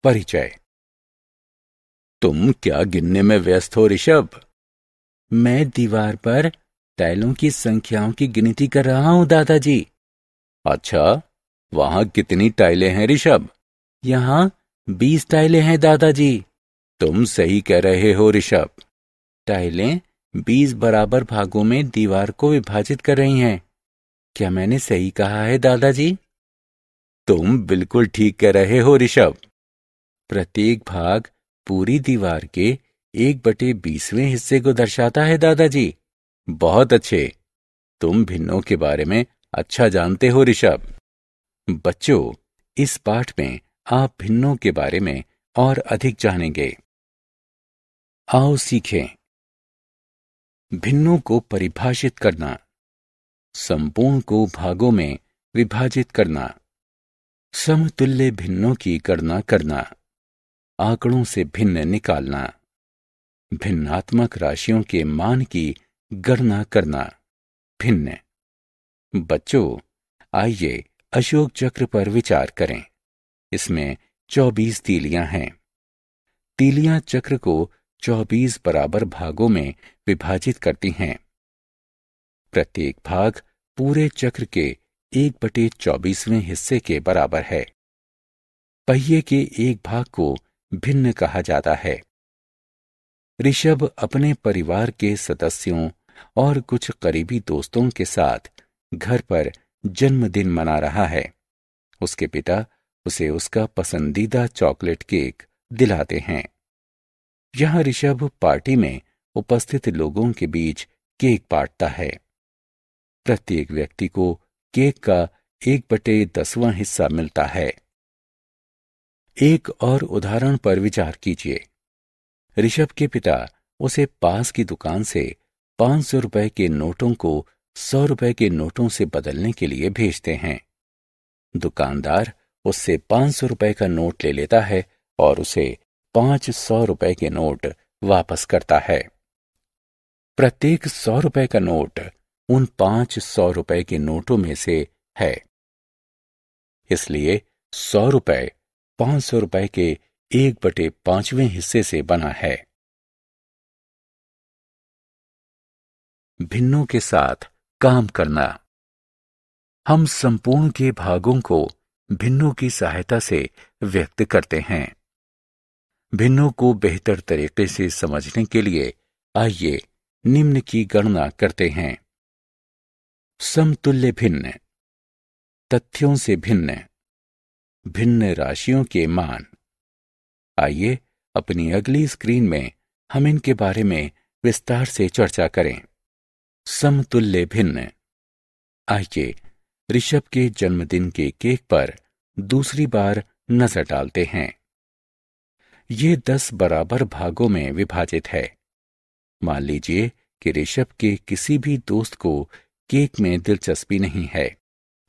परिचय। तुम क्या गिनने में व्यस्त हो ऋषभ? मैं दीवार पर टाइलों की संख्याओं की गिनती कर रहा हूं दादाजी। अच्छा, वहां कितनी टाइलें हैं ऋषभ? यहाँ 20 टाइलें हैं दादाजी। तुम सही कह रहे हो ऋषभ। टाइलें 20 बराबर भागों में दीवार को विभाजित कर रही हैं। क्या मैंने सही कहा है दादाजी? तुम बिल्कुल ठीक कह रहे हो ऋषभ। प्रत्येक भाग पूरी दीवार के 1/20वें हिस्से को दर्शाता है दादाजी। बहुत अच्छे। तुम भिन्नों के बारे में अच्छा जानते हो ऋषभ। बच्चों, इस पाठ में आप भिन्नों के बारे में और अधिक जानेंगे। आओ सीखें। भिन्नों को परिभाषित करना, संपूर्ण को भागों में विभाजित करना, समतुल्य भिन्नों की गणना करना, आंकड़ों से भिन्न निकालना, भिन्नात्मक राशियों के मान की गणना करना। भिन्न। बच्चों, आइए अशोक चक्र पर विचार करें। इसमें 24 तीलियां हैं। तीलियां चक्र को 24 बराबर भागों में विभाजित करती हैं। प्रत्येक भाग पूरे चक्र के 1/24वें हिस्से के बराबर है। पहिए के एक भाग को भिन्न कहा जाता है। ऋषभ अपने परिवार के सदस्यों और कुछ करीबी दोस्तों के साथ घर पर जन्मदिन मना रहा है। उसके पिता उसे उसका पसंदीदा चॉकलेट केक दिलाते हैं। यहां ऋषभ पार्टी में उपस्थित लोगों के बीच केक बांटता है। प्रत्येक व्यक्ति को केक का 1/10वां हिस्सा मिलता है। एक और उदाहरण पर विचार कीजिए। ऋषभ के पिता उसे पास की दुकान से 500 रुपए के नोटों को 100 रुपए के नोटों से बदलने के लिए भेजते हैं। दुकानदार उससे 500 रुपए का नोट ले लेता है और उसे 500 रुपए के नोट वापस करता है। प्रत्येक 100 रुपए का नोट उन 500 रुपए के नोटों में से है। इसलिए 100 रुपए 500 रुपए के 1/5वें हिस्से से बना है। भिन्नों के साथ काम करना। हम संपूर्ण के भागों को भिन्नों की सहायता से व्यक्त करते हैं। भिन्नों को बेहतर तरीके से समझने के लिए आइए निम्न की गणना करते हैं। समतुल्य भिन्न, तथ्यों से भिन्न, भिन्न राशियों के मान। आइए अपनी अगली स्क्रीन में हम इनके बारे में विस्तार से चर्चा करें। समतुल्य भिन्न। आइए ऋषभ के जन्मदिन के केक पर दूसरी बार नजर डालते हैं। ये 10 बराबर भागों में विभाजित है। मान लीजिए कि ऋषभ के किसी भी दोस्त को केक में दिलचस्पी नहीं है,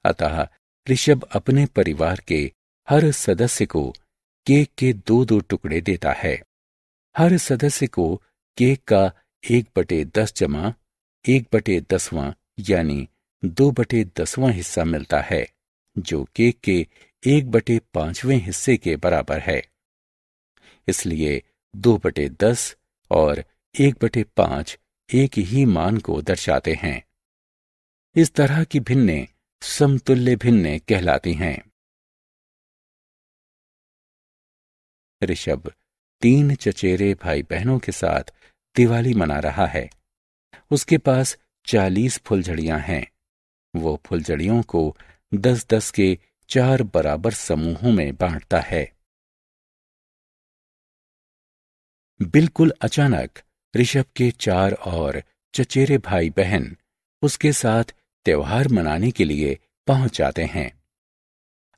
अतः ऋषभ अपने परिवार के हर सदस्य को केक के 2-2 टुकड़े देता है। हर सदस्य को केक का 1/10 जमा 1/10वां यानी 2/10वां हिस्सा मिलता है, जो केक के 1/5वें हिस्से के बराबर है। इसलिए 2/10 और 1/5 एक ही मान को दर्शाते हैं। इस तरह की भिन्नें समतुल्य भिन्नें कहलाती हैं। ऋषभ 3 चचेरे भाई बहनों के साथ दिवाली मना रहा है। उसके पास 40 फुलझड़ियां हैं। वो फुलझड़ियों को 10-10 के 4 बराबर समूहों में बांटता है। बिल्कुल अचानक ऋषभ के 4 और चचेरे भाई बहन उसके साथ त्योहार मनाने के लिए पहुंच जाते हैं।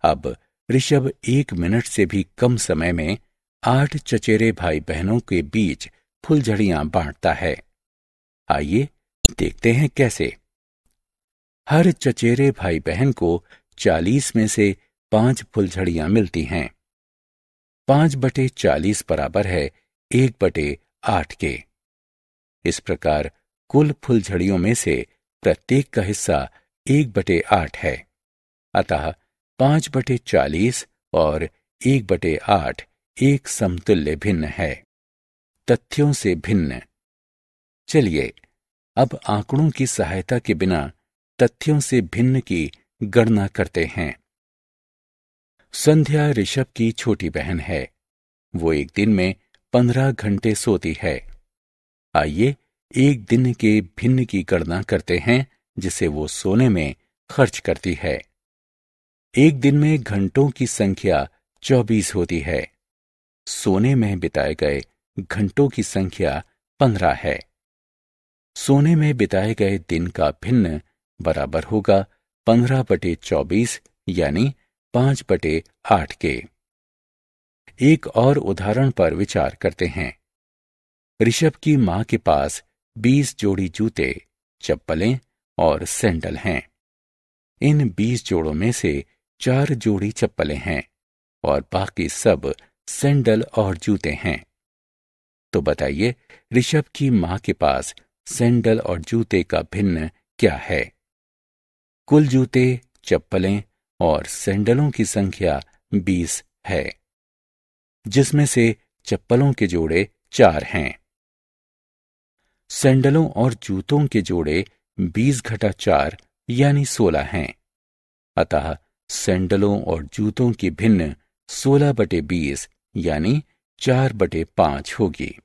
अब ऋषभ 1 मिनट से भी कम समय में 8 चचेरे भाई बहनों के बीच फुलझड़ियां बांटता है। आइए देखते हैं कैसे। हर चचेरे भाई बहन को 40 में से 5 फुलझड़ियां मिलती हैं। 5/40 बराबर है 1/8 के। इस प्रकार कुल फुलझड़ियों में से प्रत्येक का हिस्सा 1/8 है। अतः 5/40 और 1/8 एक समतुल्य भिन्न है, तथ्यों से भिन्न। चलिए अब आंकड़ों की सहायता के बिना तथ्यों से भिन्न की गणना करते हैं। संध्या ऋषभ की छोटी बहन है। वो एक दिन में 15 घंटे सोती है। आइए एक दिन के भिन्न की गणना करते हैं जिसे वो सोने में खर्च करती है। एक दिन में घंटों की संख्या 24 होती है। सोने में बिताए गए घंटों की संख्या 15 है। सोने में बिताए गए दिन का भिन्न बराबर होगा 15/24 यानी 5/8 के। एक और उदाहरण पर विचार करते हैं। ऋषभ की मां के पास 20 जोड़ी जूते, चप्पलें और सैंडल हैं। इन 20 जोड़ों में से 4 जोड़ी चप्पलें हैं और बाकी सब सैंडल और जूते हैं। तो बताइए ऋषभ की मां के पास सैंडल और जूते का भिन्न क्या है? कुल जूते, चप्पलें और सैंडलों की संख्या 20 है, जिसमें से चप्पलों के जोड़े 4 हैं। सैंडलों और जूतों के जोड़े 20-4 यानी 16 हैं। अतः सैंडलों और जूतों की भिन्न 16/20 यानी 4/5 होगी।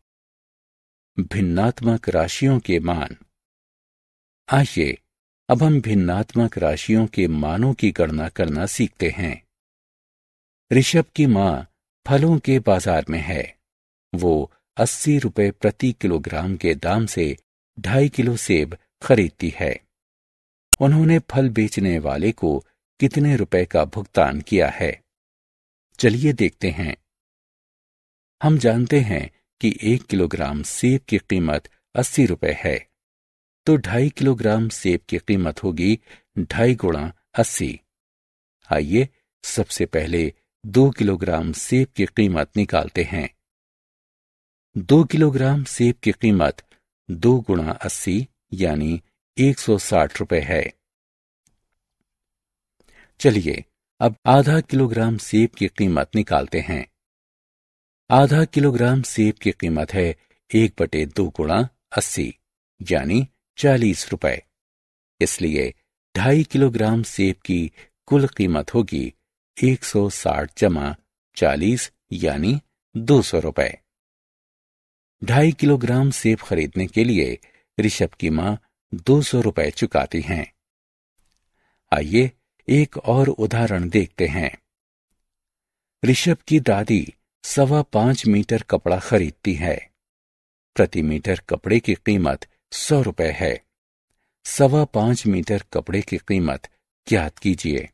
भिन्नात्मक राशियों के मान। आइए अब हम भिन्नात्मक राशियों के मानों की गणना करना सीखते हैं। ऋषभ की मां फलों के बाजार में है। वो 80 रुपए प्रति किलोग्राम के दाम से 2.5 किलो सेब खरीदती है। उन्होंने फल बेचने वाले को कितने रुपए का भुगतान किया है? चलिए देखते हैं। हम जानते हैं कि 1 किलोग्राम सेब की कीमत 80 रुपए है, तो 2.5 किलोग्राम सेब की कीमत होगी 2.5 गुणा 80। आइए सबसे पहले 2 किलोग्राम सेब की कीमत निकालते हैं। 2 किलोग्राम सेब की कीमत 2 गुणा 80 यानी 160 रुपए है। चलिए अब आधा किलोग्राम सेब की कीमत निकालते हैं। आधा किलोग्राम सेब की कीमत है 1/2 गुणा 80 यानी 40 रुपए। इसलिए 2.5 किलोग्राम सेब की कुल कीमत होगी 160 जमा 40 यानी 200 रुपए। 2.5 किलोग्राम सेब खरीदने के लिए ऋषभ की मां 200 रुपए चुकाती हैं। आइए एक और उदाहरण देखते हैं। ऋषभ की दादी 5.25 मीटर कपड़ा खरीदती है। प्रति मीटर कपड़े की कीमत 100 रुपए है। 5.25 मीटर कपड़े की कीमत ज्ञात कीजिए।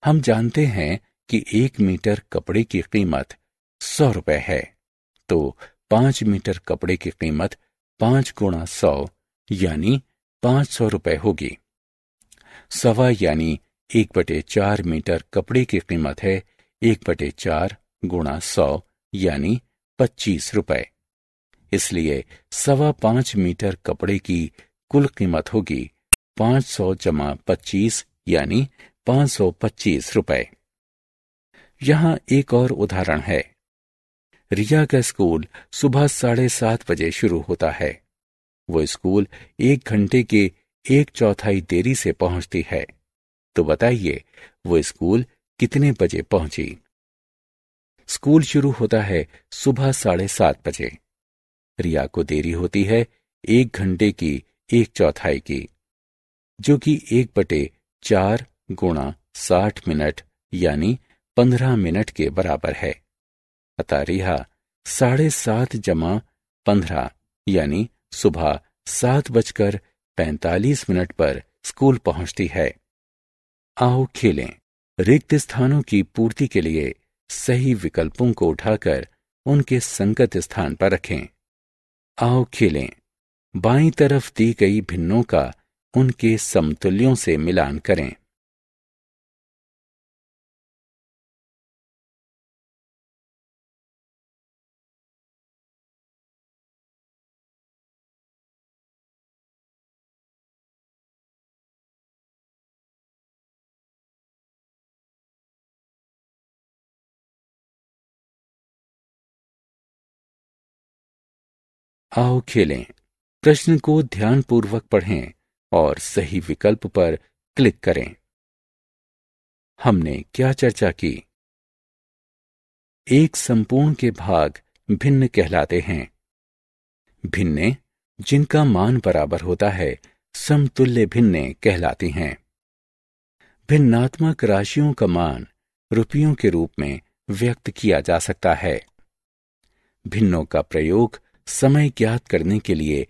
हम जानते हैं कि 1 मीटर कपड़े की कीमत 100 रुपए है, तो 5 मीटर कपड़े की कीमत 5 गुणा 100 यानी 500 रुपए होगी। 1.25 यानी 1/4 मीटर कपड़े की कीमत है 1/4 गुणा 100 यानी 25 रुपए। इसलिए 5.25 मीटर कपड़े की कुल कीमत होगी 500 जमा 25 यानी 525 रुपए। यहां एक और उदाहरण है। रिया का स्कूल सुबह 7:30 बजे शुरू होता है। वो स्कूल 1 घंटे के 1/4 देरी से पहुंचती है। तो बताइए वो स्कूल कितने बजे पहुंची? स्कूल शुरू होता है सुबह 7:30 बजे। रिया को देरी होती है 1 घंटे की 1/4 की, जो कि 1/4 गुणा 60 मिनट यानी 15 मिनट के बराबर है। अतः रिया 7:30 जमा 15 यानी सुबह 7:45 पर स्कूल पहुंचती है। आओ खेलें। रिक्त स्थानों की पूर्ति के लिए सही विकल्पों को उठाकर उनके संगत स्थान पर रखें। आओ खेलें। बाईं तरफ दी गई भिन्नों का उनके समतुल्यों से मिलान करें। आओ खेलें। प्रश्न को ध्यानपूर्वक पढ़ें और सही विकल्प पर क्लिक करें। हमने क्या चर्चा की? एक संपूर्ण के भाग भिन्न कहलाते हैं। भिन्नें जिनका मान बराबर होता है समतुल्य भिन्नें कहलाती हैं। भिन्नात्मक राशियों का मान रुपयों के रूप में व्यक्त किया जा सकता है। भिन्नों का प्रयोग समय ज्ञात करने के लिए